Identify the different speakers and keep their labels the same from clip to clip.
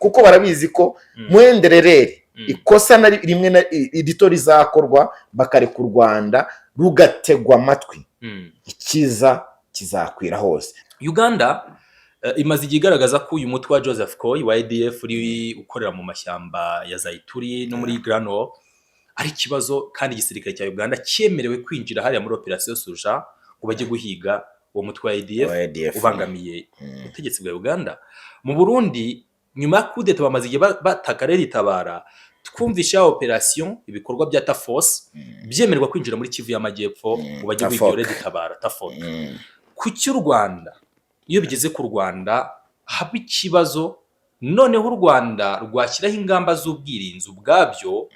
Speaker 1: kuko barabizi ko mwendererere ikosa na rimwe na rito rizakorwa bakareka u Rwanda rugategwa amatwi ikiza kizakwira hose.
Speaker 2: Uganda imaze igihe igaragaza ko uyu mutwe wa Joseph Kony wa ADF uri ukorera mu mashyamba ya Zaituri no muri Grano ari ikibazo, kandi igisirikare cya Uganda cyemerewe kwinjira hariya muri operation Suja ngo bajye guhiga uwo mutwe wa ADF ubangamiye ubutegetsi bwa Uganda. Mu Burundi nyuma ya coup d'etat bamaze igihe bataka rero itabara, twumvisha operation ibikorwa bya Taforce byemererwa kwinjira muri Kivu y'Amajyepfo ngo bajye guhiga itabara Taforce. Ku cy'u Rwanda iyo bigeze ku Rwanda haba ikibazo, noneho u Rwanda rwashyiraho ingamba z'ubwirinzi ubwabyo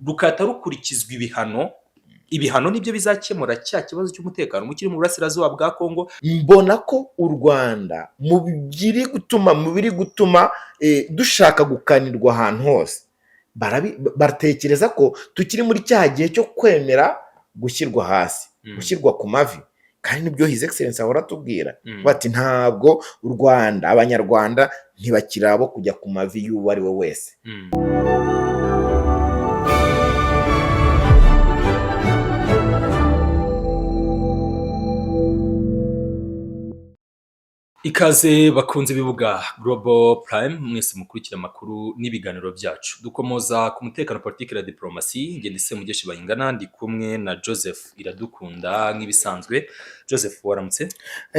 Speaker 2: rukata rukurikizwa ibihano nibyo bizakemura cya kibazo cy'umutekano mukiri mu burasirazuba bwa Kongo.
Speaker 1: Mbona ko u Rwanda mu biri gutuma dushaka gukanirwa ahantu hose baratekereza ko tukiri muri cya gihe cyo kwemera gushyirwa hasi, gushyirwa ku mavi, kandi nibyo His Excellency ahora atubwira bati ntabwo u Rwanda, abanyarwanda ntibakiri abo kujya ku mavi y'uwo ari we wese.
Speaker 2: Ikaze bakunze bibuga Global Prime, mwese mukurikira amakuru n'ibiganiro byacu. Dukomoza ku mutekano, politiki na diplomasi. Nge ndise Mugeshi Bayingana, ndi kumwe na Joseph Iradukunda nk'ibisanzwe. Joseph, waramutse?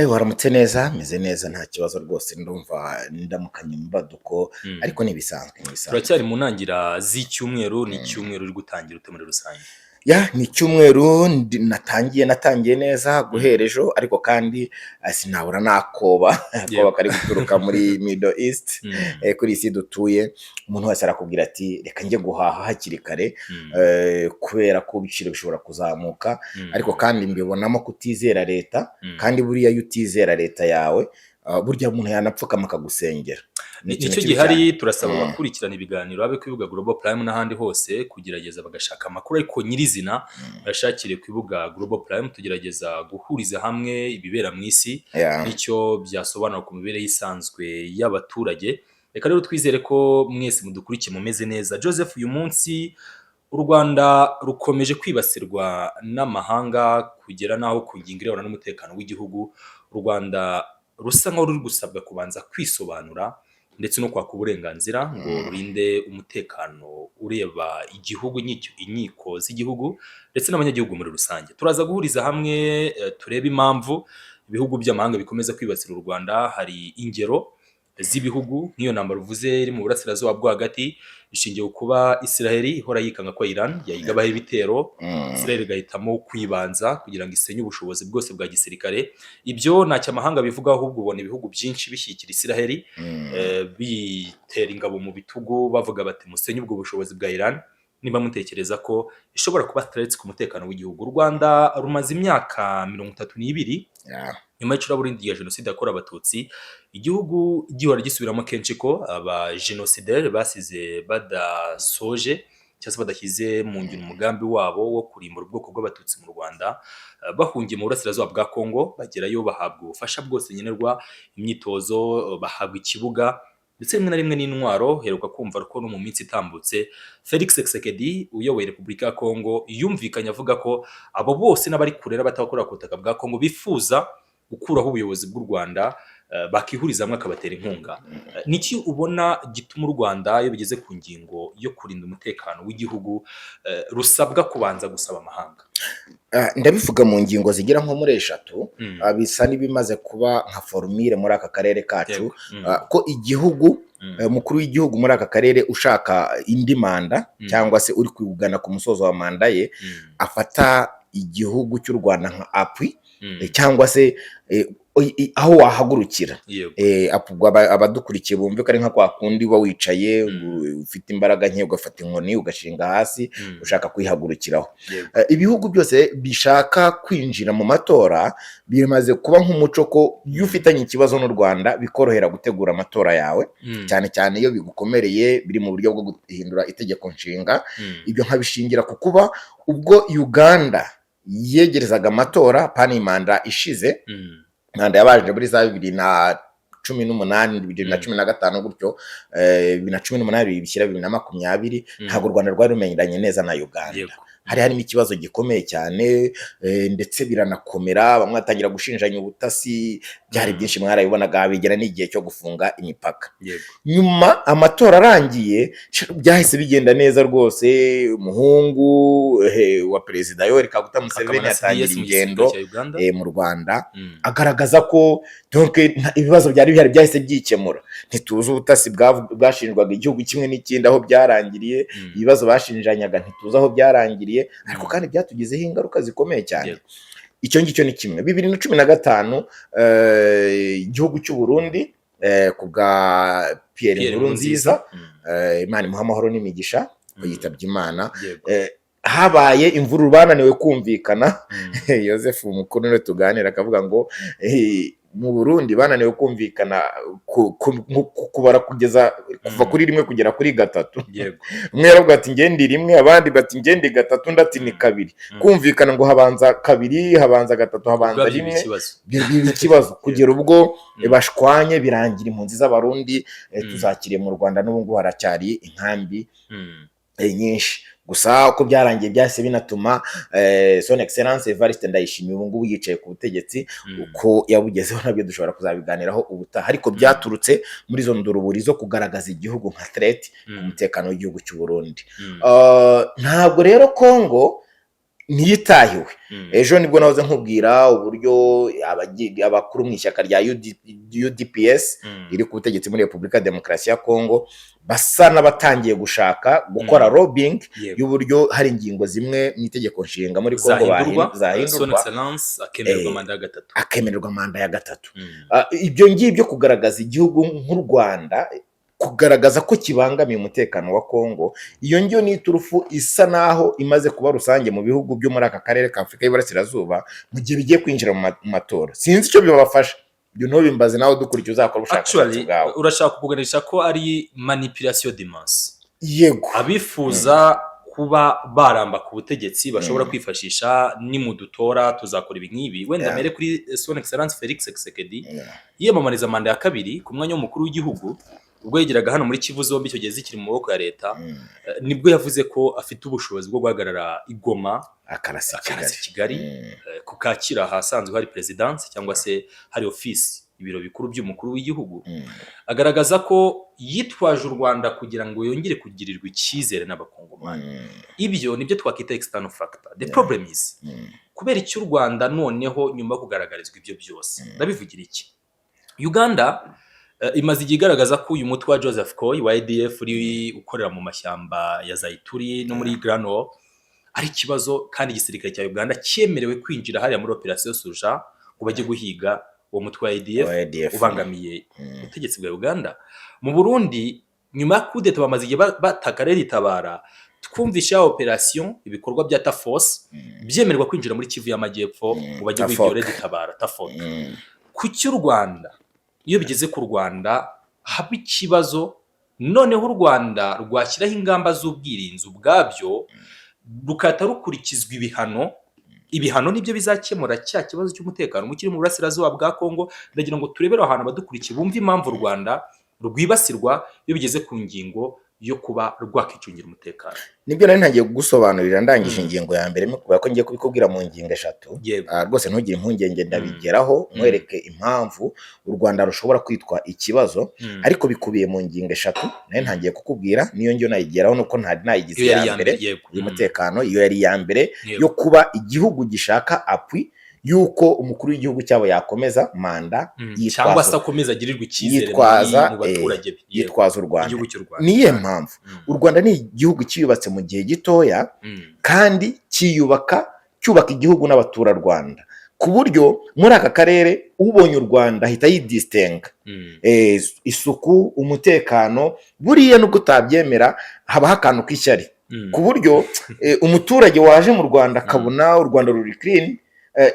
Speaker 1: Waramutse neza, meze neza, nta kibazo rwose, ndumva ndamukanye mbaduko, ariko nibisanzwe.
Speaker 2: Turacyari mu ntangira z'icyumweru, ni icyumweru uri gutangira ute muri rusange?
Speaker 1: Ni icyumweru natangiye neza guhera ejo, ariko kandi sinabura nakoba kari guturuka muri Middle East kuri isi dutuye. Umuntu wese arakubwira ati reka njye guhaha hakiri kare kubera ko ibiciro bishobora kuzamuka, ariko kandi mbibonamo kutizera leta, kandi buriya utizera leta yawe burya umuntu yanapfukama akagusengera.
Speaker 2: Nicyo gihari. Turasaba abakurikirana ibiganiro abe kwibuga Global Prime n'ahandi hose kugerageza bagashaka amakuru, ariko nyirizina bashakire kwibuga Global Prime. Tugerageza guhuriza hamwe ibibera mu isi nicyo byasobanura ku mibereho isanzwe y'abaturage. Reka rero twizere ko mwese mudukurikiye mumeze neza. Joseph, uyu munsi u Rwanda rukomeje kwibasirwa n'amahanga kugera naho ku ngingo irebana n'umutekano w'igihugu. U Rwanda rusa nkaho ruri gusabwa kubanza kwisobanura ndetse no kwaka uburenganzira ngo rurinde umutekano ureba igihugu, inkiko z'igihugu ndetse n'abanyagihugu muri rusange. Turaza guhuriza hamwe turebe impamvu ibihugu by'amahanga bikomeza kwibasira u Rwanda. Hari ingero z'ibihugu nk'iyo ntambara uvuze iri mu burasirazuba bwo hagati, ishingiye kuba Israeli ihora yikanga ko Iran yayigabaho ibitero, Israeli igahitamo kwibanza kugira ngo isenye ubushobozi bwose bwa gisirikare. Ibyo ntacyo amahanga bivuga, ahubwo ubona ibihugu byinshi bishyigikira Israeli bitera ingabo mu bitugu bavuga bati musenye ubwo bushobozi bwa Iran niba mutekereza ko ishobora kuba threats ku mutekano w'igihugu. U Rwanda rumaze imyaka 32 nyuma y'icuraburindi rya jenoside yakorewe abatutsi, igihugu gihora gisubiramo kenshi ko aba genocidaires basize badasoje cyangwa badashyize mu ngiro umugambi wabo wo kurimbura ubwoko bw'abatutsi mu Rwanda. Bahungiye mu burasirazuba bwa Kongo, bagerayo bahabwa ubufasha bwose nkenerwa, imyitozo, bahabwa ikibuga ndetse rimwe na rimwe n'intwaro. Heruka kumva ko no mu minsi itambutse Felix Tshisekedi uyoboye Repubulika ya Kongo yumvikanye avuga ko abo bose n'abari kurera batakorera ku butaka bwa Kongo bifuza gukuraho ubuyobozi bw'u Rwanda, bakihuriza hamwe akabatera inkunga. Niki ubona gituma u Rwanda iyo bigeze ku ngingo yo kurinda umutekano w'igihugu rusabwa kubanza gusaba amahanga?
Speaker 1: Ndabivuga mu ngingo zigira nko muri 3 bisa nibimaze kuba nka formule muri aka karere kacu, ko igihugu mukuru w'igihugu muri aka karere ushaka indi manda cyangwa se uri kwigana ku musozo wa manda ye afata igihugu cy'u Rwanda nka appui cyangwa se aho wahagurukira. Abadukurikiye bumve ko ari nka kwa kundi uba wicaye ufite imbaraga nke ugafata inkoni ugashinga hasi ushaka kwihagurukiraho. Ibihugu byose bishaka kwinjira mu matora bimaze kuba nk'umuco ko iyo ufitanye ikibazo n'u Rwanda bikorohera gutegura amatora yawe, cyane cyane iyo bigukomereye biri mu buryo bwo guhindura itegeko nshinga. Ibyo nkabishingira ku kuba ubwo Uganda yegerezaga amatora pani manda ishize, manda yabaje muri za 2018 2015 gutyo 2018 bishyira 2020 ntabwo u Rwanda rwari rumenyeranye neza na Uganda. Hari harimo ikibazo gikomeye cyane ndetse biranakomera, bamwe batangira gushinjanya ubutasi, byari byinshi mwarabibonaga, bigera n'igihe cyo gufunga imipaka. Nyuma amatora arangiye byahise bigenda neza rwose, umuhungu wa perezida Yoweri Kaguta Museveni yatangira ingendo mu Rwanda agaragaza ko ibibazo byari bihari byahise byikemura. Ntituzi ubutasi bwashinjwaga igihugu kimwe n'ikindi aho byarangiriye, ibibazo bashinjanyaga ntituzi aho byarangiriye, ariko kandi byatugizeho ingaruka zikomeye cyane. Icyo ngicyo ni kimwe. 2015 igihugu cy'u Burundi ku bwa Pierre Nkurunziza, Imana imuha amahoro n'imigisha, yitabye Imana, habaye imvururu, bananiwe kumvikana. Joseph Mukuru niwe tuganira akavuga ngo mu Burundi bananiwe kumvikana kubara kugeza kuva kuri 1 kugera kuri 3. Umwe yaravuga ati ngendi 1, abandi bati ngendi 3, ndati ni 2. Kumvikana ngo habanza 2, habanza 3, habanza 1, bibi ikibazo kugera ubwo bashwanye birangira impunzi z'abarundi tuzakiriye mu Rwanda. N'ubungu haracyari inkambi nyinshi, gusa uko byarangiye byahise binatuma Son Excellence Evariste Ndayishimiye ubu ngubu yicaye ku butegetsi. Uko yabugezeho nabyo dushobora kuzabiganiraho ubutaha, ariko byaturutse muri zo nduruburi zo kugaragaza igihugu nka threat ku mutekano w'igihugu cy'u Burundi. Ntabwo rero Kongo ntiyitahiwe. Ejo nibwo nahoze nkubwira uburyo abakuru mu ishyaka rya UDPS iri ku butegetsi muri Repubulika ya Demokarasi ya Kongo basa n'abatangiye gushaka gukora lobbying y'uburyo hari ingingo zimwe mu itegeko nshinga muri Kongo zahindurwa, akemererwa manda ya 3. Ibyo ngibyo kugaragaza igihugu nk'u Rwanda, kugaragaza ko kibangamiye umutekano wa Kongo, iyo ngiyo ni iturufu isa naho imaze kuba rusange mu bihugu byo muri aka karere ka Afurika y'Iburasirazuba mu gihe bigiye kwinjira mu matora. Sinzi icyo bibafasha, ibyo ntubimbaze nawe dukurikiye uzakora ubushakashatsi bwawe.
Speaker 2: Urashaka kuganisha ko ari manipulation de masse.
Speaker 1: Yego,
Speaker 2: abifuza kuba baramba ku butegetsi bashobora kwifashisha nimudutora tuzakora ibi nkibi. Wenda mere kuri Son Excellence Felix Tshisekedi yiyamamariza manda ya 2 ku mwanya w'umukuru w'igihugu, ubwo yegeraga hano muri Kivu zombi icyo gihe zikiri mu maboko ya leta, nibwo yavuze ko afite ubushobozi bwo guhagarara i Goma akarasa Kigali, ku Kacyiru hasanzwe hari presidence cyangwa se hari office ibiro bikuru by'umukuru w'igihugu. Agaragaza ko yitwaje u Rwanda kugira ngo yongere kugirirwa icyizere n'abakongomani. Ibyo nibyo twakita external factor. The problem is kubera icyo u Rwanda noneho nyuma yo kugaragarizwa ibyo byose, ndabivugira iki? Uganda imaze igihe igaragaza ko uyu mutwe wa Joseph Kony wa ADF uri ukorera mu mashyamba ya Zaituri no muri Grano ari ikibazo, kandi igisirikare cya Uganda cyemerewe kwinjira hariya muri operation Suja ngo bajye guhiga uwo mutwe wa ADF ubangamiye ubutegetsi bwa Uganda. Mu Burundi nyuma ya coup d'etat bamaze igihe bataka rero itabara, twumvisha operation ibikorwa bya Taforce byemererwa kwinjira muri Kivu y'Amajyepfo ngo bajye guhiga itabara Taforce. Ku cy'u Rwanda iyo bigeze ku Rwanda haba ikibazo, noneho u Rwanda rwashyiraho ingamba z'ubwirinzi ubwabyo rukata rukurikizwa ibihano nibyo bizakemura cya kibazo cy'umutekano mukiri mu burasirazuba bwa Kongo. Ndagira ngo turebere ahantu abadukurikiye bumva impamvu u Rwanda rwibasirwa iyo bigeze ku ngingo yo kuba rwakicungira umutekano.
Speaker 1: Nibyo nari ntagiye kugusobanurira ndangije ingingo ya mbere kubera ko ngiye kubikubwira mu ngingo 3. Rwose ntugire impungenge, ndabigeraho mwereke impamvu u Rwanda rushobora kwitwa ikibazo, ariko bikubiye mu ngingo 3 nari ntagiye kukubwira. Niyo ngiyo nayigeraho nuko ntari nayigize ya mbere y'umutekano. Iyo yari ya mbere yo kuba igihugu gishaka appui yuko umukuru w'igihugu cyabo yakomeza manda
Speaker 2: cyangwa se akomeza agirirwa icyizere mu baturage
Speaker 1: yitwaza u Rwanda. Niye mpamvu u Rwanda ni igihugu cyubatse mu gihe gitoya kandi cyubaka igihugu n'abaturarwanda, ku buryo muri aka karere ubonye u Rwanda ahita yidistinga. Isuku, umutekano, buriya nubwo utabyemera habaho akantu k'ishyari, ku buryo umuturage waje mu Rwanda akabona u Rwanda ruri clean,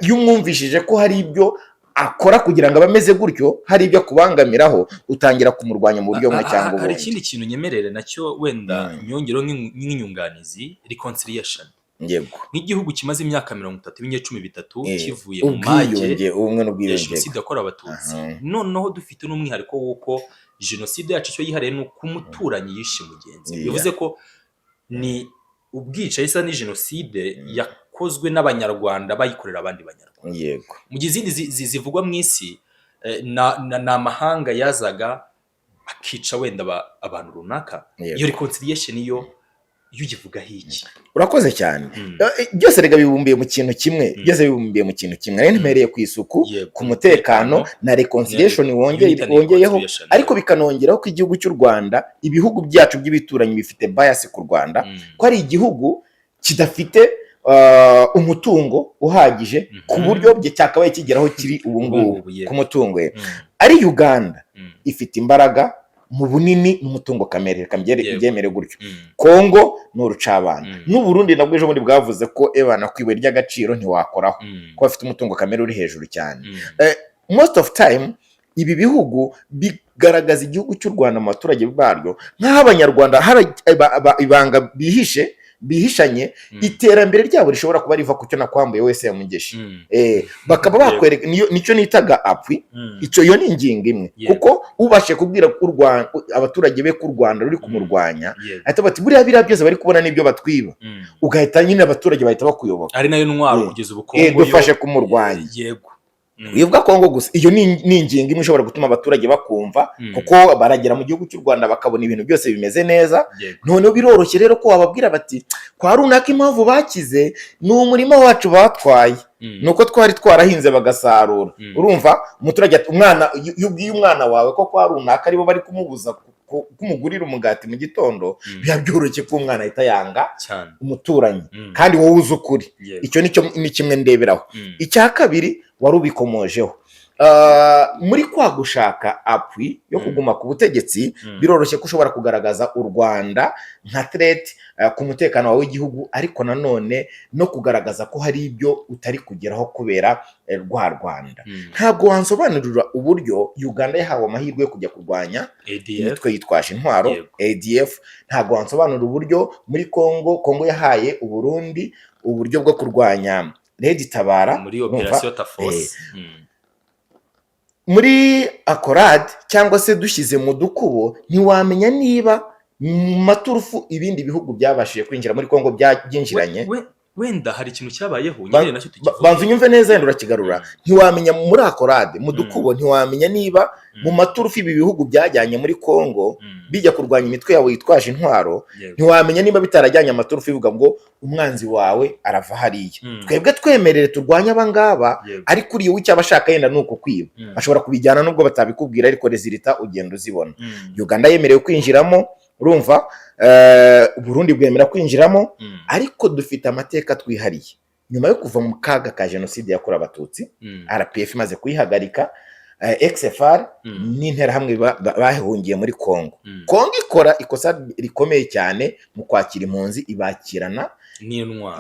Speaker 1: iyo umwumvishije ko hari ibyo akora kugira ngo abameze gutyo, hari ibyo akubangamiraho, utangira kumurwanya mu buryo bumwe cyangwa ubundi.
Speaker 2: Hari ikindi kintu nyemerere nacyo wenda nyongero nk'inyunganizi, reconciliation.
Speaker 1: yego
Speaker 2: nk'igihugu kimaze imyaka 30 ibinyecumi bitatu kivuye mu mage
Speaker 1: ubumwe n'ubwiyunge
Speaker 2: jenoside yakorewe abatutsi noneho dufite n'umwihariko w'uko jenoside yacu icyo yihariye ni uko umuturanyi yishe mugenzi bivuze ko ni ubwicaye isa ni jenoside yakozwe n'abanyarwanda bayikorera abandi banyarwanda
Speaker 1: yego
Speaker 2: mu gihe izindi zivugwa mu isi ni amahanga yazaga akica wenda abantu runaka iyo reconciliation iyo uyivugaho iki
Speaker 1: urakoze cyane byose rega bibumbiye mu kintu kimwe rero ntemereye ku isuku ku mutekano na reconciliation wongeyeho ariko bikanongeraho ko igihugu cy'u Rwanda ibihugu byacu by'ibituranyi bifite bias ku Rwanda ko ari igihugu kidafite umutungo uhagije ku buryo bye cyakabaye kigeraho kiri ubu ngubu ku mutungo we ari Uganda ifite imbaraga mu bunini n'umutungo kamere byemere gutyo Kongo n'urucabana n'u Burundi nabwo ejo bundi bwavuze ko ebana kwiwe ry'agaciro ntiwakoraho ko bafite umutungo kamere uri hejuru cyane most of time ibi bihugu bigaragaza igihugu cy'u Rwanda mu baturage baryo nk'aho abanyarwanda ibanga bihishanye iterambere ryabo rishobora kuba riva ku cyo nakwambuye wese yamugeshe bakaba bakwereka nicyo nitaga apwi icyo yo ni ingingo imwe kuko ubashe kubwira abaturage be ku Rwanda ruri kumurwanya ahita bati buriya byose bari kubona n'ibyo batwiba ugahita nyine abaturage bahita bakuyoboka
Speaker 2: ari nayo ntwaro kugeza ubukungu
Speaker 1: dufashe kumurwanya
Speaker 2: yego
Speaker 1: wivuga Kongo gusa iyo ni ingingo imwe ishobora gutuma abaturage bakumva kuko baragera mu gihugu cy'u Rwanda bakabona ibintu byose bimeze neza noneho biroroshye rero ko wababwira bati kwa runaka impamvu bakize ni umurima wacu batwaye nuko twari twarahinze bagasarura urumva umuturage umwana yubwiye umwana wawe ko kwa runaka aribo bari kumubuza kumugurira umugati mu gitondo biba byoroshye ko umwana ahita yanga umuturanyi kandi wowe uzi ukuri icyo ni kimwe ndeberaho icya kabiri wari ubikomojeho muri kwa gushaka apwi yo kuguma ku butegetsi biroroshye ko ushobora kugaragaza u Rwanda nka threat ku mutekano wawe w'igihugu ariko nanone no kugaragaza ko hari ibyo utari kugeraho kubera rwa Rwanda ntabwo wansobanurira uburyo Uganda yahawe amahirwe yo kujya kurwanya imitwe yitwaje intwaro ADF ntabwo wansobanurira uburyo muri Kongo yahaye u Burundi uburyo bwo kurwanya Red Tabara
Speaker 2: muri operation Taforce
Speaker 1: muri akorade cyangwa se dushyize mu dukubo ntiwamenya niba mu maturufu ibindi bihugu byabashije kwinjira muri Kongo byinjiranye
Speaker 2: wenda hari ikintu cyabayeho nyine nacyo tukivuga
Speaker 1: banza unyumve neza yenda urakigarura ntiwamenya muri akorade mu dukubo ntiwamenya niba mu maturufu ibi bihugu byajyanye muri Kongo bijya kurwanya imitwe yabo yitwaje intwaro ntiwamenya niba bitarajyanye amaturufu bivuga ngo umwanzi wawe arava hariya twebwe twemerere turwanya abangaba ariko uriye w'icyaba ashaka yenda nuko kwiba bashobora kubijyana nubwo batabikubwira ariko resulta ugenda uzibona Uganda yemerewe kwinjiramo urumva Burundi bwemera kwinjiramo ariko dufite amateka twihariye nyuma yo kuva mu kaga ka jenoside yakorewe abatutsi RPF imaze kuyihagarika XFR n'interahamwe bahungiye muri Kongo ikora ikosa rikomeye cyane mu kwakira impunzi ibakirana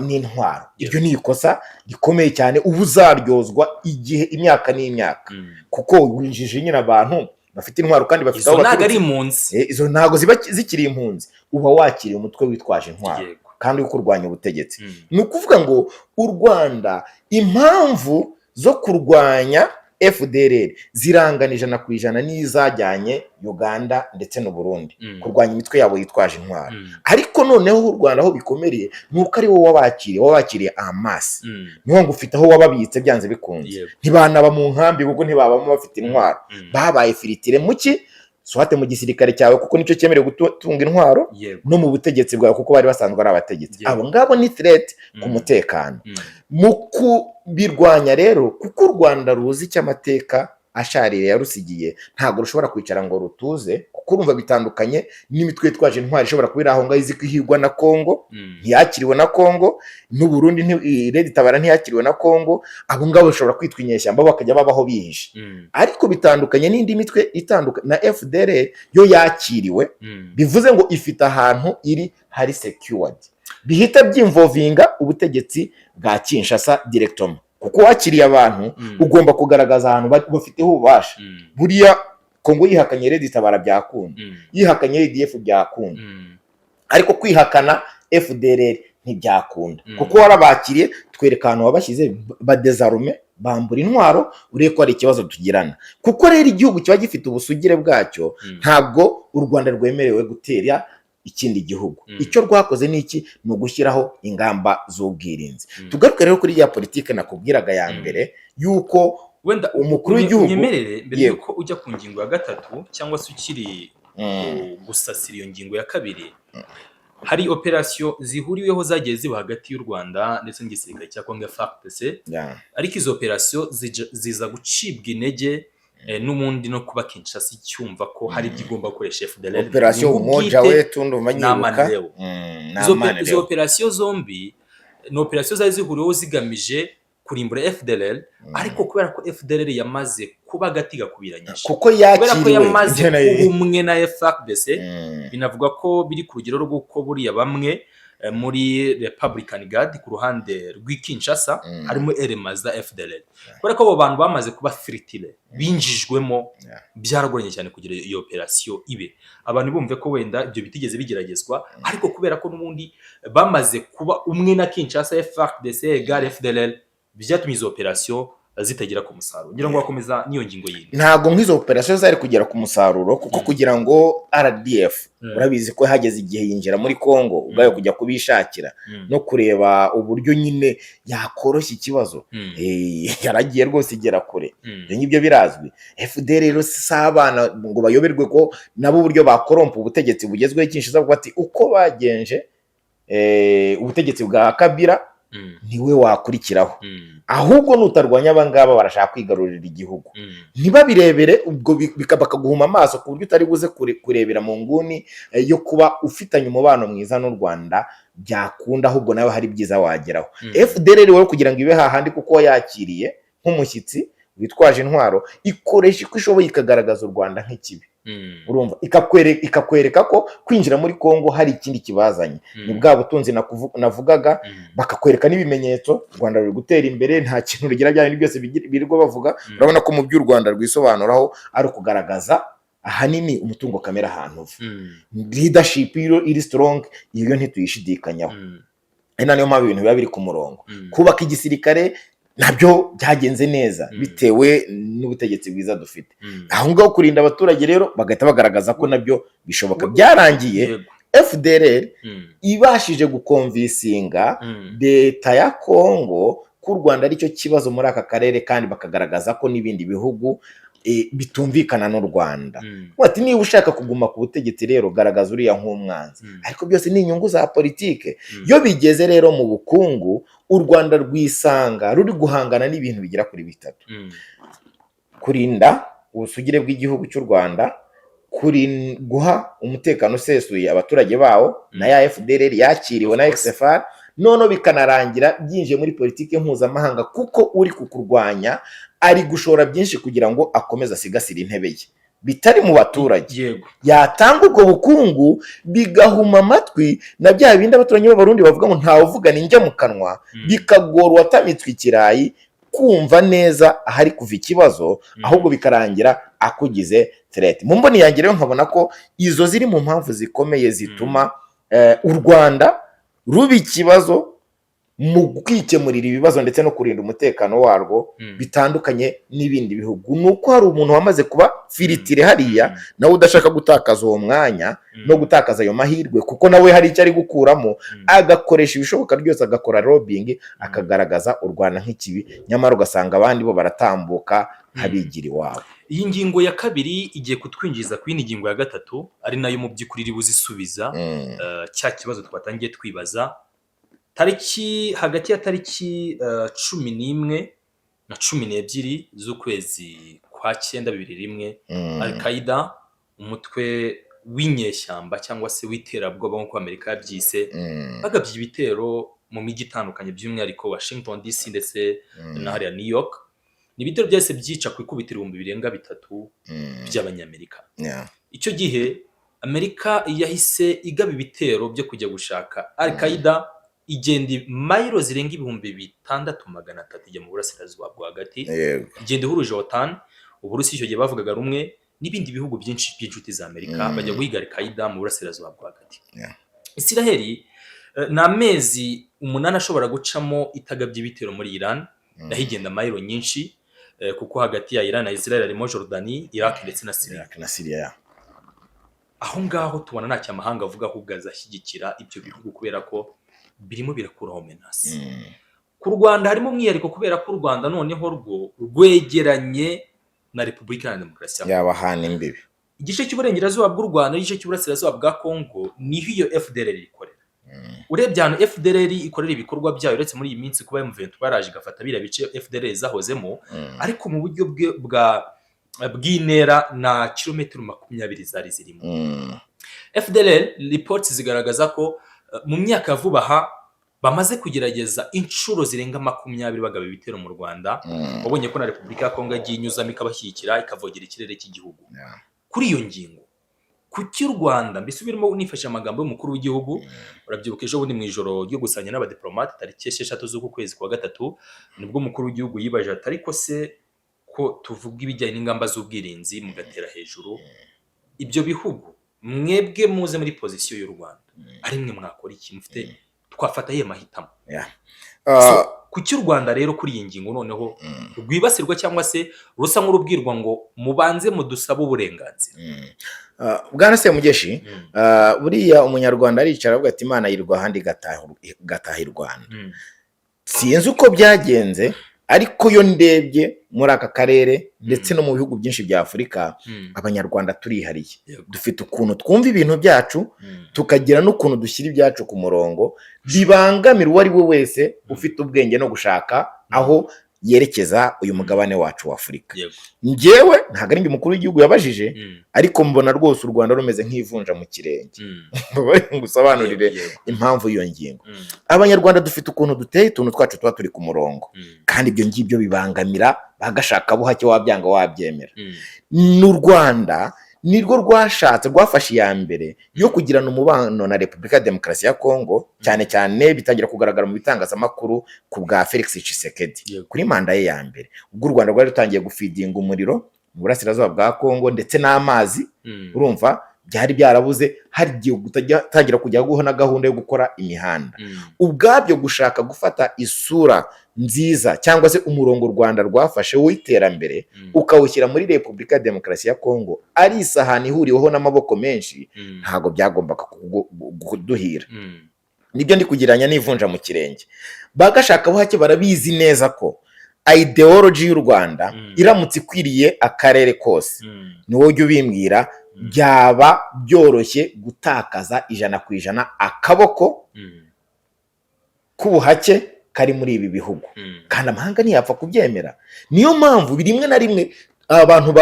Speaker 1: n'intwaro iryo ni ikosa rikomeye cyane ubu uzaryozwa igihe imyaka n'imyaka kuko winjije nyine abantu bafite intwaro kandi bafite
Speaker 2: aho ntago ari impunzi
Speaker 1: izo ntago ziba zikiri impunzi uba wakiriye umutwe witwaje intwaro kandi ukurwanya ubutegetsi ni ukuvuga ngo u Rwanda impamvu zo kurwanya FDLR zirangana 100% n'izajyanye Uganda ndetse no Burundi kurwanya imitwe yabo yitwaje intwaro ariko noneho u Rwanda aho bikomereye nuko ari wowe wabakiriye amasi niho ngo ufite aho wababitse byanze bikunze ntibanaba mu nkambi kuko ntibabamo bafite intwaro babaye firitire muki swate mu gisirikare cyawe kuko nicyo cyemerewe gutunga intwaro no mu butegetsi bwawe kuko bari basanzwe ari abategetsi abo ngabo ni threat ku mutekano mu kubirwanya rero kuko u Rwanda ruzi cy'amateka asharire yarusigiye ntabwo rushobora kwicara ngo rutuze kuko urumva bitandukanye n'imitwe yitwaje intwari ishobora kubira aho ngaho izi kwihigwa na Kongo ntiyakiriwe na Kongo n'u Burundi Red Tabara ntiyakiriwe na Kongo abo ngabo bashobora kwitwa inyeshyamba bakajya babaho bihishe ariko bitandukanye n'indi mitwe itandukanye na FDLR yo yakiriwe bivuze ngo ifite ahantu iri hari secured bihita byinvolvinga ubutegetsi bwa Kinshasa directement kuko wakiriye abantu ugomba kugaragaza ahantu bafiteho ububasha buriya Kongo yihakanye Red Tabara byakunda yihakanye ADF byakunda ariko kwihakana FDLR ntibyakunda kuko warabakiriye twereka ahantu wabashyize badezarume bambura intwaro urebe ko hari ikibazo tugirana kuko rero igihugu kiba gifite ubusugire bwacyo ntabwo u Rwanda rwemerewe gutera ikindi gihugu icyo rwakoze ni iki ni ugushyiraho ingamba z'ubwirinzi tugaruke rero kuri ya politike nakubwiraga ya mbere yuko
Speaker 2: wenda
Speaker 1: umukuru w'igihugu
Speaker 2: nyemerere mbere yuko ujya ku ngingo ya gatatu cyangwa se ukiri gusasira iyo ngingo ya kabiri hari operasiyo zihuriweho zagiye ziba hagati y'u Rwanda ndetse n'igisirikare cya Congo FARDC ariko izo operasiyo ziza gucibwa intege n'umundi no kuba Kinshasa icyumva ko hari ibyo igomba gukoresha FDLR
Speaker 1: operasiyo umoja wetu ndumva nyibuka
Speaker 2: izo operasiyo zombi ni operasiyo zari zihuriweho zigamije kurimbura FDLR ariko kubera ko FDLR yamaze kuba agati gakubiranyije
Speaker 1: kuko
Speaker 2: yamaze kuba umwe na FARDC binavuga ko biri ku rugero rw'uko buriya bamwe muri Republican Guard ku ruhande rw'Kinshasa harimo elema za FDLR kubera ko abo bantu bamaze kuba filtire binjijwemo byaragoranye cyane kugira iyo operasiyo ibe abantu bumve ko wenda ibyo bitigeze bigeragezwa ariko kubera ko n'ubundi bamaze kuba umwe na Kinshasa FARDC egal FDLR byatumye izo operasiyo zitagera ku musaruro ngira ngo bakomeza niyo ngingo yindi
Speaker 1: ntago nk'izo operasiyo zari kugera ku musaruro kuko kugira ngo RDF urabizi ko hageze igihe yinjira muri Congo ubwayo kujya kubishakira no kureba uburyo nyine yakoroshya ikibazo yaragiye rwose igera kure ibyo birazwi FDL rero sabana ngo bayoberwe ko nabo uburyo bakorompa ubutegetsi bugezweho Kinshasa bwo ati uko bagenje ubutegetsi bwa Kabila niwe wakurikiraho ahubwo nutarwanya abangaba barashaka kwigarurira igihugu ntibabirebere ubwo bakaguhuma amaso ku buryo utari buze kurebera mu nguni yo kuba ufitanye umubano mwiza n'u Rwanda byakunda ahubwo nawe hari byiza wageraho FDLR rero kugira ngo ibe hahandi kuko yakiriye nk'umushyitsi witwaje intwaro ikoresha uko ishoboye ikagaragaza u Rwanda nk'ikibi urumva ikakwereka ko kwinjira muri Congo hari ikindi kibazanye ni bwa butunzi navugaga bakakwereka n'ibimenyetso u Rwanda ruri gutera imbere nta kintu rugira byane byose birirwa bavuga urabona ko mu by'u Rwanda rwisobanuraho ari ukugaragaza ahanini umutungo kamera ahantu leadership iri strong iyo ntituyishidikanyaho niyo mpamvu ibintu biba biri ku murongo kubaka igisirikare nabyo byagenze neza bitewe n'ubutegetsi bwiza dufite aho ngaho kurinda abaturage rero bagahita bagaragaza ko nabyo bishoboka byarangiye FDLR ibashije gukonvisinga leta ya Congo ko u Rwanda aricyo kibazo muri aka karere kandi bakagaragaza ko n'ibindi bihugu bitumvikana n'u Rwanda wati niba ushaka kuguma ku butegetsi rero garagaza uriya nk'umwanzi ariko byose ni inyungu za politike iyo bigeze rero mu bukungu u Rwanda rwisanga ruri guhangana n'ibintu bigera kuri bitatu kurinda ubusugire bw'igihugu cy'u Rwanda guha umutekano usesuye abaturage bawo na ya FDLR yakiriwe na XFR noneho bikanarangira byinjiye muri politike mpuzamahanga kuko uri kukurwanya ari gushora byinshi kugira ngo akomeze asigasire intebe ye bitari mu baturage yatanga ubwo bukungu bigahuma amatwi na bya bindi abaturanyi b'abarundi bavuga ngo ntawe uvugana injya mu kanwa bikagora uwatamitswe ikirayi kumva neza ahari kuva ikibazo ahubwo bikarangira akugize threat mu mboni yanjye rero nkabona ko izo ziri mu mpamvu zikomeye zituma u Rwanda ruba ikibazo mu kwikemurira ibibazo ndetse no kurinda umutekano warwo bitandukanye n'ibindi bihugu nuko hari umuntu wamaze kuba filitire hariya nawe udashaka gutakaza uwo mwanya no gutakaza ayo mahirwe kuko nawe hari icyo ari gukuramo agakoresha ibishoboka byose agakora lobbying akagaragaza u Rwanda nk'ikibi nyamara ugasanga abandi bo baratambuka habigira iwabo
Speaker 2: iyi ngingo ya kabiri igiye kutwinjiza ku yindi ngingo ya gatatu ari nayo mu by'ukuri iri buzisubiza cya kibazo twatangiye twibaza hagati ya tariki 11 na 12 z'ukwezi kwa 9/21 Al-Qaeda umutwe w'inyeshyamba cyangwa se w'iterabwoba nk'uko Amerika yabyise bagabye ibitero mu mijyi itandukanye by'umwihariko Washington DC ndetse na hariya New York ni ibitero byose byica ku ikubitiro 3,000 by'abanyamerika icyo gihe Amerika yahise igaba ibitero byo kujya gushaka Al-Qaeda igenda mayiro zirenga 6,300 ijya mu burasirazuba bwo hagati igenda ihuruje OTAN Uburusiya icyo gihe bavugaga rumwe n'ibindi bihugu byinshi by'inshuti za Amerika bajya guhiga Al-Qaeda mu burasirazuba bwo hagati Isiraheli ni amezi 8 ashobora gucamo itagabye ibitero muri Iran naho igenda mayiro nyinshi kuko hagati ya Iran na Israel harimo Jordani, Iraq ndetse na Syria. Aho ngaho tubona nta cyamahanga avuga ahubwo azashyigikira ibyo bihugu kubera ko birimo birakuraho menace. Ku Rwanda harimo umwihariko kubera ko u Rwanda noneho rwegeranye na Repubulika ya Demokarasi
Speaker 1: y'abahana imbibi.
Speaker 2: Igice cy'uburengerazuba bw'u Rwanda n'igice cy'uburasirazuba bwa Kongo niho iyo FDLR ikorera. Urebye hano FDLR ikorera ibikorwa byayo uretse muri iyi minsi kuba M23 baraje gafata bira bice FDLR zahozemo, ariko mu buryo bw'intera na kilometero 20 zari zirimo. FDLR reports zigaragaza ko mu myaka vuba aha bamaze kugerageza inshuro zirenga 20 bagaba ibitero mu Rwanda. Wabonye ko na Repubulika ya Kongo yagiye inyuzamo ikabashyikira ikavogera ikirere cy'igihugu. Kuri iyo ngingo kuki u Rwanda mbisubirimo unifasha amagambo y'umukuru w'igihugu, urabyibuka ejo bundi mu ijoro ryo gusanya n'abadiplomate tariki 6 z'uku kwezi kwa gatatu nibwo umukuru w'igihugu yibaje ariko se ko tuvuga ibijyanye n'ingamba z'ubwirinzi mugatera hejuru ibyo bihugu mwebwe muze muri position y'u Rwanda ari mwe mwakora iki mufite twafata ye mahitamo kuki u Rwanda rero kuri iyi ngingo noneho rwibasirwa cyangwa se rusa nk'urubwirwa ngo mubanze mudusaba uburenganzira?
Speaker 1: Bwana Semugeshi, buriya umunyarwanda aricara avuga ati Imana yirwa handi gataha i Rwanda. Sinzi uko byagenze ariko yo ndebye muri aka karere ndetse no mu bihugu byinshi bya Afurika abanyarwanda turihariye. Dufite ukuntu twumva ibintu byacu tukagira n'ukuntu dushyira ibyacu ku murongo bibangamira uwo ari we wese ufite ubwenge no gushaka aho yerekeza uyu mugabane wacu wa Afurika. Njyewe ntago ari umukuru w'igihugu yabajije ariko mbona rwose u Rwanda rumeze nk'ivunja mu kirenge. Ngusobanurire impamvu iyo ngingo. Abanyarwanda dufite ukuntu duteye utuntu twacu tuba turi ku murongo kandi ibyo ngibyo bibangamira bagashaka buhake wabyanga wabyemera. N'u Rwanda nirwo rwafashe iya mbere yo kugirana umubano na Repubulika ya Demokarasi ya Kongo, cyane cyane bitangira kugaragara mu bitangazamakuru ku bwa Felix Tshisekedi kuri manda ye ya mbere. Ubwo u Rwanda rwari rutangiye gufidinga umuriro mu burasirazuba bwa Kongo ndetse n'amazi, urumva byari byarabuze, hari igihe gutangira kujya guhona gahunda yo gukora imihanda. Ubwabyo gushaka gufata isura nziza cyangwa se umurongo u Rwanda rwafashe w'iterambere ukawushyira muri Repubulika ya Demokarasi ya Kongo ari isahani ihuriweho n'amaboko menshi, ntago byagombaga kuduhira. Nibyo ndi kugiranya n'ivunja mu kirenge. Bagashaka buhake barabizi neza ko ideology y'u Rwanda iramutse ikwiriye akarere kose, ni wowe ujya ubimbwira, byaba byoroshye gutakaza 100% akaboko k'ubuhake kari muri ibi bihugu, kandi amahanga ntiyapfa kubyemera. Niyo mpamvu birimwe na rimwe abantu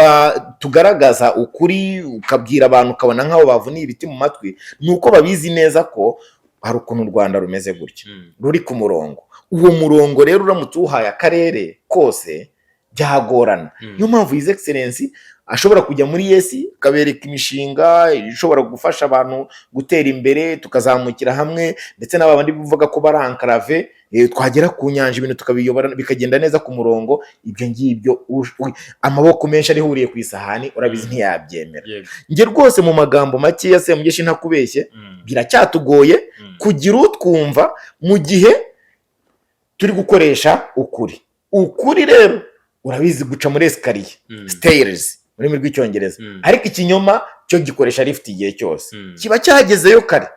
Speaker 1: tugaragaza ukuri ukabwira abantu ukabona nk'aho bavuniye ibiti mu matwi, nuko babizi neza ko hari ukuntu u Rwanda rumeze gutya ruri ku murongo. Uwo murongo rero uramutse uhaye akarere kose byagorana. Niyo mpamvu His Excellency ashobora kujya muri yesi kabereka imishinga ishobora gufasha abantu gutera imbere, tukazamukira hamwe, ndetse n'abandi bivuga ko barankarave twagera ku nyanja ibintu tukabiyobora bikagenda neza ku murongo. Ibyo ngibyo amaboko menshi arihuriye ku isahani urabizi ntiyabyemera. Nge rwose mu magambo make ya Semugeshi ntakubeshye, biracyatugoye kugira utwumva mu gihe turi gukoresha ukuri rero urabizi guca muri escalier stairs muri rurimi rw'icyongereza, ariko ikinyoma cyo gikoresha lift igihe cyose kiba cyagezeyo kare.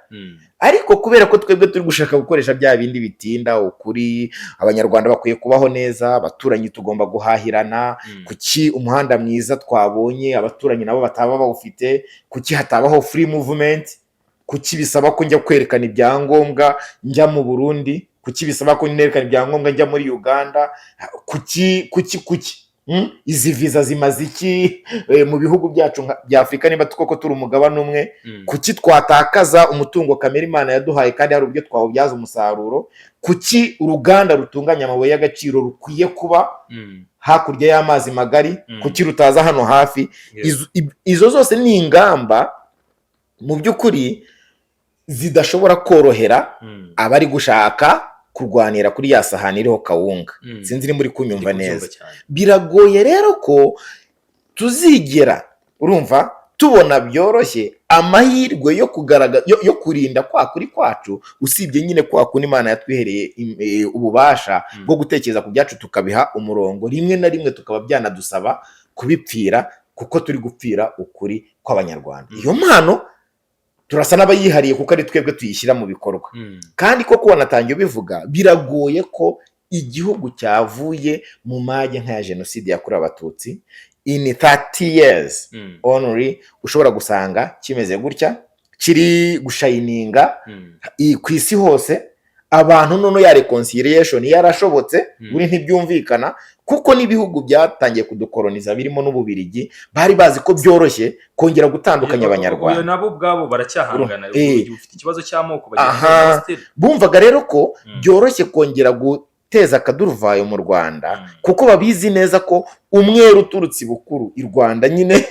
Speaker 1: Ariko kubera ko twebwe turi gushaka gukoresha bya bindi bitinda ukuri, abanyarwanda bakwiye kubaho neza, abaturanyi tugomba guhahirana, kuki umuhanda mwiza twabonye abaturanyi nabo bataba bawufite, kuki hatabaho free movement, kuki bisaba ko njya kwerekana ibyangombwa njya mu Burundi, kuki bisaba ko nerekana ibyangombwa njya muri Uganda, kuki izi visa zimaze iki mu bihugu byacu bya Afurika niba tukoko turi umugabane umwe, kuki twatakaza umutungo kamere Imana yaduhaye kandi hari ubyo twawubyaza umusaruro, kuki uruganda rutunganya amabuye y'agaciro rukwiye kuba hakurya y'amazi magari, kuki rutaza hano hafi. Izo zose ni ingamba mu by'ukuri zidashobora korohera abari gushaka kurwanira kuri ya sahani iriho kawunga. Sinzi muri kunyumva neza. Biragoye rero ko tuzigera urumva tubona byoroshye amahirwe yo yo kurinda kwa kuri kwacu, usibye nyine kwa kundi Imana yatwihereye ububasha bwo gutekereza ku byacu tukabiha umurongo, rimwe na rimwe tukaba byanadusaba kubipfira, kuko turi gupfira ukuri kw'abanyarwanda. Iyo mpano turasa n'abayihariye kuko ari twebwe tuyishyira mu bikorwa. Kandi koko wanatangiye ubivuga, biragoye ko igihugu cyavuye mu mage nk'aya jenoside yakorewe abatutsi in 30 years only ushobora gusanga kimeze gutya, kiri gushayininga ku isi hose, abantu noneho ya reconciliation yarashobotse, buri ntibyumvikana, kuko n'ibihugu byatangiye kudukoloniza birimo n'Ububirigi bari bazi ko byoroshye kongera gutandukanya abanyarwanda.
Speaker 2: Nabo ubwabo baracyahangana, ufite ikibazo cy'amoko
Speaker 1: bumvaga rero ko byoroshye kongera guteza akaduruvayo mu Rwanda, kuko babizi neza ko umweru uturutse ibukuru i Rwanda nyine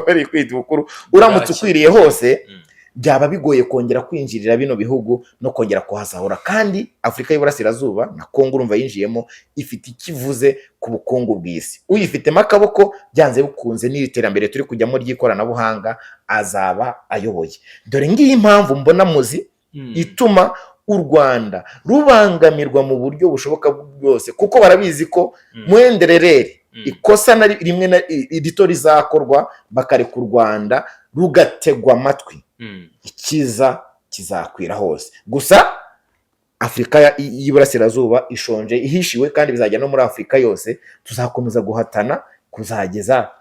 Speaker 1: bari kwita ibukuru, uramutse ukwiriye hose byaba bigoye kongera kwinjirira bino bihugu no kongera kuhasahura. Kandi Afurika y'Iburasirazuba na Kongo urumva yinjiyemo, ifite ikivuze ku bukungu bw'isi. Uyifitemo akaboko byanze bikunze n'iri terambere turi kujyamo ry'ikoranabuhanga azaba ayoboye. Dore ngiyi impamvu mbona muzi ituma u Rwanda rubangamirwa mu buryo bushoboka bwose, kuko barabizi ko mwendererere ikosa na rimwe na rito rizakorwa bakareka u Rwanda rugategwa amatwi, ikiza kizakwira hose. Gusa Afurika y'Iburasirazuba ishonje, ihishiwe, kandi bizajya no muri Afurika yose. Tuzakomeza guhatana kuzageza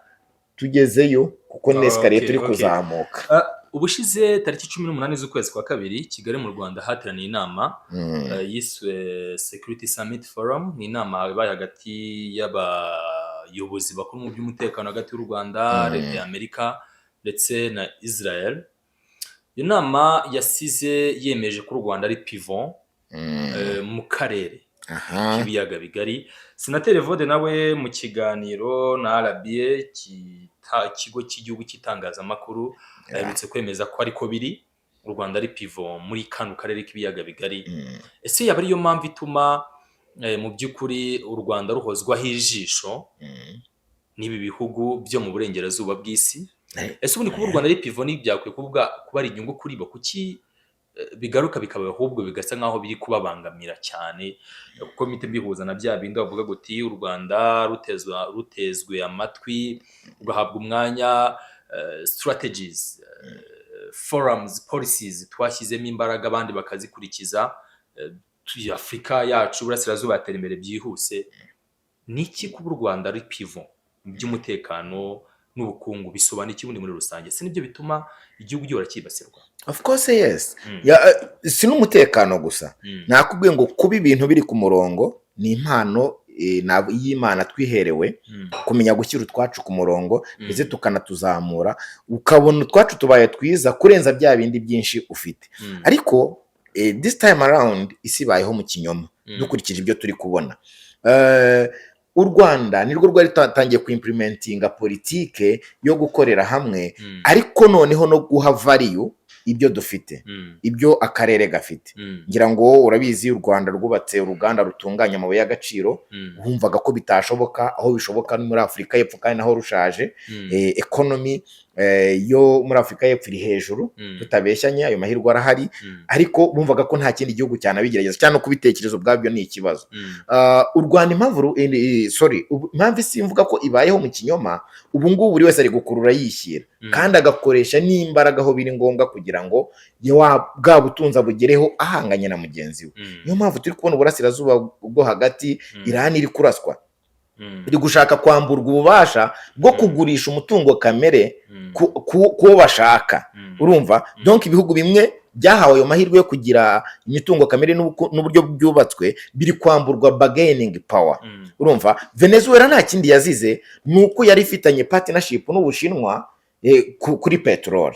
Speaker 1: tugezeyo, kuko nesikariye turi kuzamuka.
Speaker 2: Ubushize tariki 18 z'ukwezi kwa kabiri, Kigali mu Rwanda hateraniye inama yiswe Security Summit Forum. Ni inama yabaye hagati y'abayobozi bakuru mu by'umutekano hagati y'u Rwanda, leta ya Amerika ndetse na Israel. Iyo nama yasize yemeje ko u Rwanda ari pivot mu karere k'ibiyaga bigari. Senateri Evode nawe mu kiganiro na RBA, ikigo cy'igihugu cy'itangazamakuru, aherutse kwemeza ko ariko biri, u Rwanda ari pivot muri kano karere k'ibiyaga bigari. Ese yaba ariyo mpamvu ituma mu by'ukuri u Rwanda ruhozwaho ijisho n'ibi bihugu byo mu burengerazuba bw'isi? Ese ubundi kuba u Rwanda ari pivot n'ibyakwiye kuba ari inyungu kuri bo? Kuki bigaruka bikaba ahubwo bigasa nkaho biri kubabangamira cyane? Kuko mite bihuza na bya bindi bavuga guti u Rwanda rutezwe amatwi, ugahabwa umwanya, strategies, forums, policies twashyizemo imbaraga abandi bakazikurikiza, Afurika yacu Burasirazuba yatera imbere byihuse. Niki kuba u Rwanda ari pivot mu by'umutekano n'ubukungu bisobanura iki bundi muri rusange? Se nibyo bituma igihugu gihora kibasirwa?
Speaker 1: Of course yes. Si n'umutekano gusa, nakubwiye ngo kuba ibintu biri ku murongo ni impano y'Imana twiherewe, kumenya gushyira utwacu ku murongo ndetse tukanatuzamura, ukabona utwacu tubaye twiza kurenza bya bindi byinshi ufite. Ariko this time around isi bayeho mu kinyoma dukurikije ibyo turi kubona. U Rwanda nirwo rwari tangiye kuimplementinga politike yo gukorera hamwe, ariko noneho no guha value ibyo dufite, ibyo akarere gafite. Ngira ngo urabizi u Rwanda rwubatse uruganda rutunganya amabuye y'agaciro, wumvaga ko bitashoboka, aho bishoboka ni muri Afurika y'Epfo kandi naho rushaje. Economy yo muri Afurika y'Epfo iri hejuru, tutabeshyanye, ayo mahirwe arahari, ariko bumvaga ko nta kindi gihugu cyanabigerageza, cyane no kubitekerezo bwabyo ni ikibazo. U Rwanda impamvu isi mvuga ko ibayeho mu kinyoma, ubu ngubu buri wese ari gukurura yishyira, kandi agakoresha n'imbaraga aho biri ngombwa kugira ngo bwa butunzi bugereho ahanganye na mugenzi we. Niyo mpamvu turi kubona Uburasirazuba bwo hagati, Iran iri kuraswa, iri gushaka kwamburwa ububasha bwo kugurisha umutungo kamere kuwo bashaka. Urumva, donc ibihugu bimwe byahawe ayo mahirwe yo kugira imitungo kamere n'uburyo byubatswe biri kwamburwa bargaining power. Urumva, Venezuela nta kindi yazize, nuko yari ifitanye partnership n'Ubushinwa kuri petrol,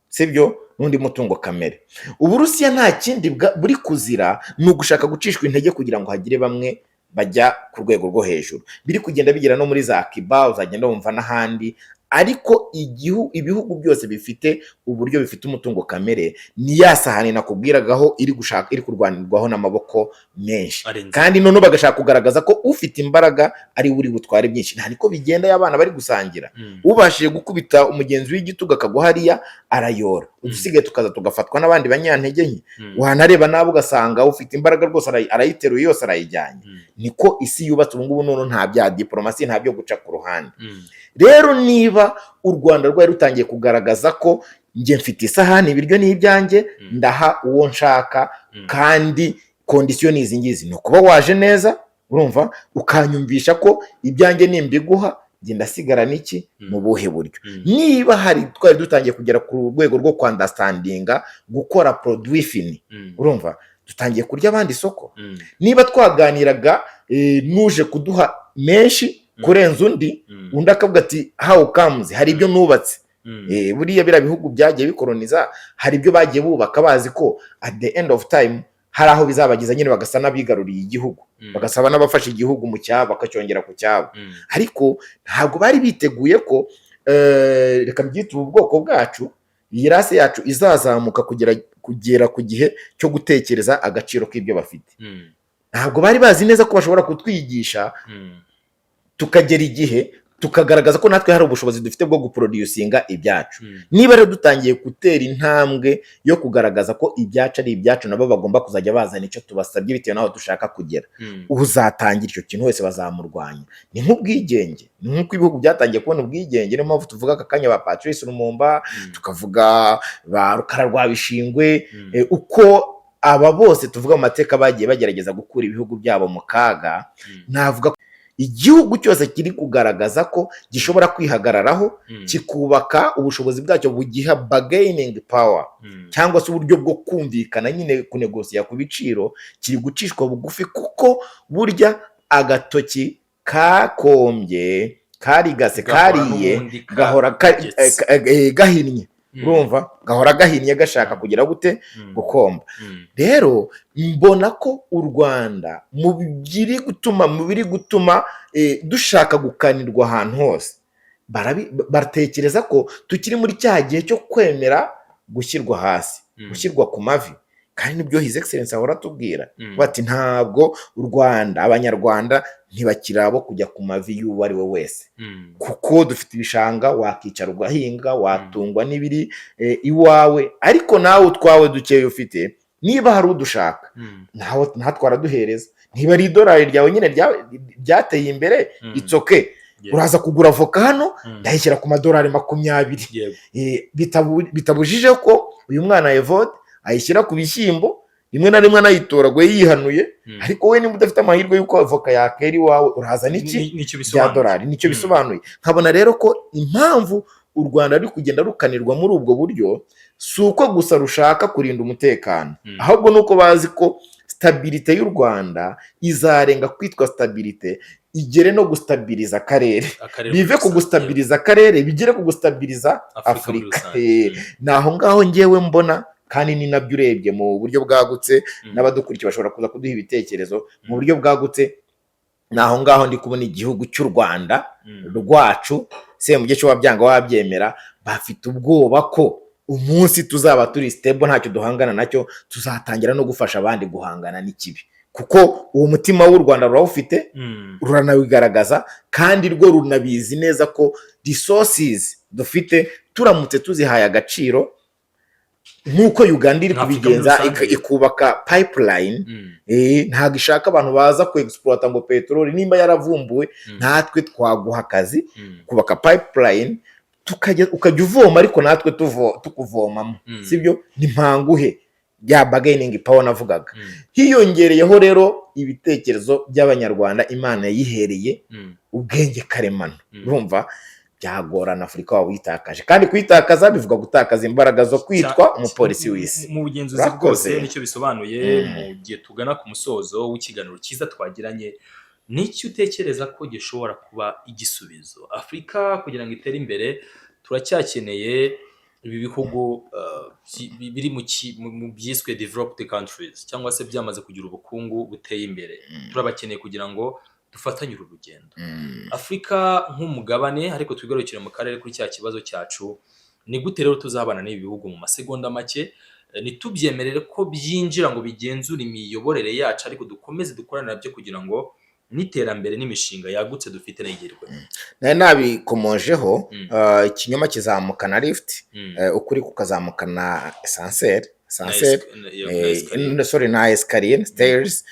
Speaker 1: sibyo, n'undi mutungo kamere. Uburusiya nta kindi buri kuzira, ni ugushaka gucishwa intege kugira ngo hagire bamwe bajya ku rwego rwo hejuru. Biri kugenda bigira no muri za Cuba, uzagenda wumva n'ahandi, ariko ibihugu byose bifite uburyo bifite umutungo kamere ni ya sahani nakubwiragaho iri kurwanirwaho n'amaboko menshi, kandi noneho bagashaka kugaragaza ko ufite imbaraga ari we uri butware byinshi. Nta niko bigenda iyo abana bari gusangira, ubashije gukubita umugenzi w'igitugu akagwa hariya arayora, udusigaye tukaza tugafatwa n'abandi banyantege nke, wanareba nawe ugasanga ufite imbaraga rwose arayiteruye yose arayijyanye. Niko isi yubatse ubu ngubu, none nta bya diplomasi, nta byo guca ku ruhande. Rero niba u Rwanda rwari rutangiye kugaragaza ko njye mfite isahani, ibiryo ni ibyanjye, ndaha uwo nshaka, kandi kondisiyo ni izi ngizi, ni ukuba waje neza, urumva, ukanyumvisha ko ibyanjye nimbiguha njye ndasigara n'iki, mu buhe buryo. Niba hari twari dutangiye kugera ku rwego rwo kwandastandinga gukora produit fini, urumva, dutangiye kurya abandi isoko. Niba twaganiraga nuje kuduha menshi kurenza undi akavuga ati how comes, hari ibyo nubatse, buriya biriya bihugu byagiye bikoloniza, hari ibyo bagiye bubaka bazi ko at the end of time hari aho bizabageza nyine bagasa n'abigaruriye igihugu, bagasaba n'abafashe igihugu mu cyabo bakacyongera ku cyabo. Ariko ntabwo bari biteguye ko reka byitwa ubwoko bwacu, iyi rase yacu izazamuka kugera ku gihe cyo gutekereza agaciro k'ibyo bafite. Ntabwo bari bazi neza ko bashobora kutwigisha tukagera igihe tukagaragaza ko natwe hari ubushobozi dufite bwo guproducinga ibyacu. Niba rero dutangiye gutera intambwe yo kugaragaza ko ibyacu ari ibyacu, nabo bagomba kuzajya bazana icyo tubasabye bitewe n'aho dushaka kugera, uzatangira icyo kintu wese bazamurwanya. Ni nk'ubwigenge, ni nk'uko ibihugu byatangiye kubona ubwigenge. Niyo mpamvu tuvuga aka kanya ba Patrice Lumumba, tukavuga ba Rukara rwa Bishingwe, uko aba bose tuvuga mu mateka bagiye bagerageza gukura ibihugu byabo mu kaga. Navuga igihugu cyose kiri kugaragaza ko gishobora kwihagararaho, kikubaka ubushobozi bwacyo bugiha bargaining power, cyangwa se uburyo bwo kumvikana nyine kunegosiya ku biciro, kiri gucishwa bugufi, kuko burya agatoki kakombye karigase kariye gahora gahinnye, urumva, gahora gahinnye gashaka kugira gute, gukomba. Rero mbona ko u Rwanda mu biri gutuma dushaka gukanirwa ahantu hose, baratekereza ko tukiri muri cya gihe cyo kwemera gushyirwa hasi, gushyirwa ku mavi. Kandi nibyo His Excellence ahora atubwira, bati ntabwo u Rwanda, abanyarwanda ntibakiri abo kujya ku mavi y'uwo ari we wese, kuko dufite ibishanga, wakicara ugahinga, watungwa n'ibiri iwawe, ariko nawe utwawe dukeya ufite, niba hari udushaka ntatwara duhereza. Niba ari idolari ryawe nyine ryateye imbere, it's okay, uraza kugura avoka hano ndayishyira ku madolari 20, bitabujije ko uyu mwana Evode ayishyira ku bishyimbo, rimwe na rimwe anayitoragwe yihanuye. Ariko we niba udafite amahirwe y'uko avoka yakera iwawe, uraza n'iki bya dolari. Nicyo bisobanuye. Nkabona rero ko impamvu u Rwanda ruri kugenda rukanirwa muri ubwo buryo, si uko gusa rushaka kurinda umutekano, ahubwo nuko bazi ko stabilite y'u Rwanda izarenga kwitwa stabilite, igere no gustabiliza akarere, bive ku gustabiliza akarere bigere ku gustabiliza Afurika. Naho ngaho ngewe mbona, kandi ni nabyo urebye mu buryo bwagutse, n'abadukurikiye bashobora kuza kuduha ibitekerezo mu buryo bwagutse. Naho ngaho ndi kubona igihugu cy'u Rwanda rwacu, Semugeshi wabyanga wabyemera, bafite ubwoba ko umunsi tuzaba turi stable, ntacyo duhangana nacyo, tuzatangira no gufasha abandi guhangana n'ikibi, kuko uwo mutima w'u Rwanda rurawufite, ruranawigaragaza, kandi rwo runabizi neza ko resources dufite turamutse tuzihaye agaciro, nk'uko Uganda iri kubigenza ikubaka pipeline, ntabwo ishaka abantu baza ku exploiter ngo peteroli nimba yaravumbuwe, natwe twaguha akazi kubaka pipeline, ukajya uvoma, ariko natwe tukuvomamo, sibyo? Ni mpanguhe ya bargaining power navugaga. Hiyongereyeho rero ibitekerezo by'abanyarwanda Imana yihereye ubwenge karemano, urumva, byagorana Afurika waba uyitakaje, kandi kuyitakaza bivuga gutakaza imbaraga zo kwitwa umupolisi w'isi.
Speaker 2: Mu bugenzuzi bwose nicyo bisobanuye. Mu gihe tugana ku musozo w'ikiganiro cyiza twagiranye, n'icyo utekereza ko gishobora kuba igisubizo Afurika kugira ngo itere imbere? Turacyakeneye ibi bihugu biri mu byiswe developed countries, cyangwa se byamaze kugira ubukungu buteye imbere. Turabakeneye kugira ngo dufatanye uru rugendo. Afurika nk'umugabane, ariko twigarukire mu karere kuri cya kibazo cyacu, ni gute rero tuzabana n'ibi bihugu mu masegonda make, ntitubyemerere ko byinjira ngo bigenzure imiyoborere yacu, ariko dukomeze dukorane nabyo kugira ngo n'iterambere n'imishinga yagutse dufite nayigerweho.
Speaker 1: nari nabikomojeho, ikinyoma kizamukana lift, ukuri kukazamukana esanseri na esikariye stairs.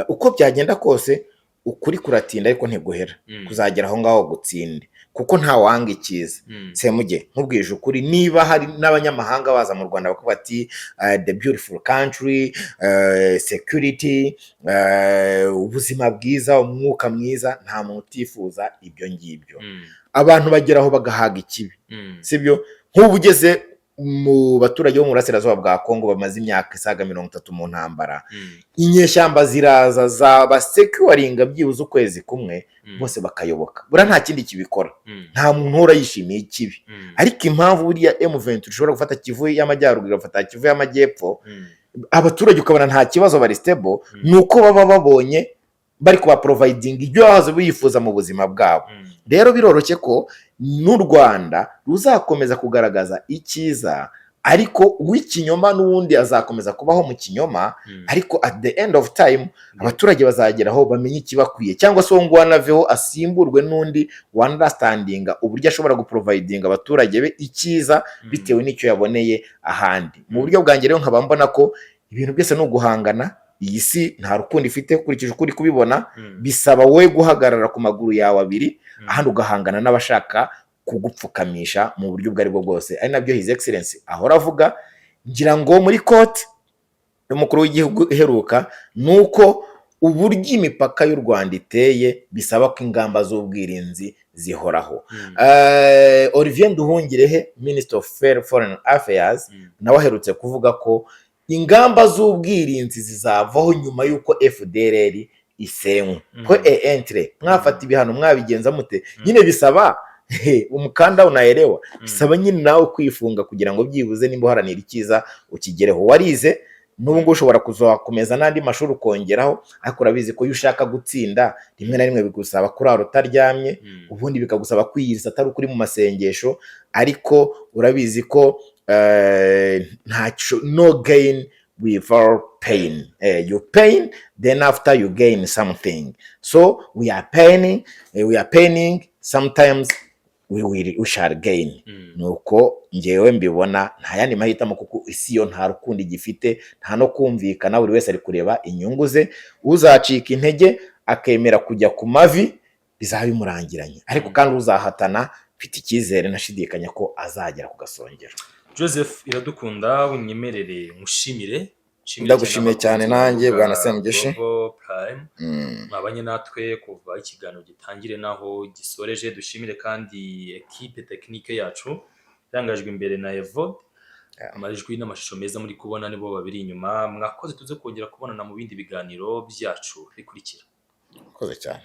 Speaker 1: Uko byagenda kose ukuri kuratinda ariko ntiguhera, kuzagera aho ngaho gutsinde, kuko nta wanga icyiza. Semuge nkubwije ukuri, niba hari n'abanyamahanga baza mu Rwanda bakavuga ati the beautiful country, security, ubuzima bwiza, umwuka mwiza, nta muntu utifuza ibyo ngibyo. Abantu bageraho bagahaga ikibi, sibyo? Nk'ubu ugeze mu baturage bo mu burasirazuba bwa Kongo bamaze imyaka isaga 30 mu ntambara, inyeshyamba ziraza zabasecuringa byibuze ukwezi kumwe, bose bakayoboka. Bura nta kindi kibikora, nta muntu uhora yishimiye ikibi. Ariko impamvu buriya M23 ushobora gufata Kivu y'Amajyaruguru, gufata Kivu y'Amajyepfo, abaturage ukabona nta kibazo, bari stable, nuko baba babonye bari kuba providing ibyo bazo bifuza mu buzima bwabo. Rero biroroshye ko n'u Rwanda ruzakomeza kugaragaza icyiza, ariko uw'ikinyoma n'uwundi azakomeza kubaho mu kinyoma, ariko at the end of time abaturage bazageraho bamenye ikibakwiye, cyangwa se uwo ngo wanaveho asimburwe n'undi understandinga uburyo ashobora guprovidinga abaturage be icyiza bitewe n'icyo yaboneye ahandi. Mu buryo bwanjye rero nkaba mbona ko ibintu byose ni uguhangana. Iyi si nta rukundo ifite kurikije ukuri kubibona, bisaba wowe guhagarara ku maguru yawe abiri, ahandi ugahangana n'abashaka kugupfukamisha mu buryo ubwo ari bwo bwose. Ari nabyo His Excellency ahora avuga, ngira ngo muri kote y'umukuru w'igihugu iheruka, nuko uburyo imipaka y'u Rwanda iteye bisaba ko ingamba z'ubwirinzi zihoraho. Olivier Nduhungirehe, Minister of Foreign Affairs, nawe aherutse kuvuga ko ingamba z'ubwirinzi zizavaho nyuma y'uko FDLR isenywe. Ko entre mwafata ibihano mwabigenza mute? Nyine bisaba umukanda unaelewa, bisaba nyine nawe kwifunga kugira ngo byibuze nimba uharanira icyiza ukigereho. Warize n'ubu ngo ushobora kuzakomeza n'andi mashuri ukongeraho, ariko urabizi ko iyo ushaka gutsinda rimwe na rimwe bigusaba kurara utaryamye, ubundi bikagusaba kwiyiriza atari ukuri mu masengesho. Ariko urabizi ko no gain without pain. You pain, then after you gain something. So we are paining, sometimes we shall gain. Nuko ngewe mbibona, nta yandi mahitamo, kuko isi yo nta rukundo igifite, nta no kumvikana, buri wese ari kureba inyungu ze. Uzacika intege akemera kujya ku mavi bizaba bimurangiranye, ariko kandi uzahatana mfite icyizere nashidikanya ko azagera ku gasongero.
Speaker 2: Joseph Iradukunda, winyemerere mushimire.
Speaker 1: Ndagushimiye cyane nanjye bwana Semugeshi.
Speaker 2: Mwabanye natwe kuva ikiganiro gitangire naho gisoreje. Dushimire kandi equipe technique yacu irangajwe imbere na Evode, amajwi n'amashusho meza muri kubona nibo babiri inyuma. Mwakoze, tuze kongera kubonana mu bindi biganiro byacu bikurikira.
Speaker 1: Mwakoze cyane.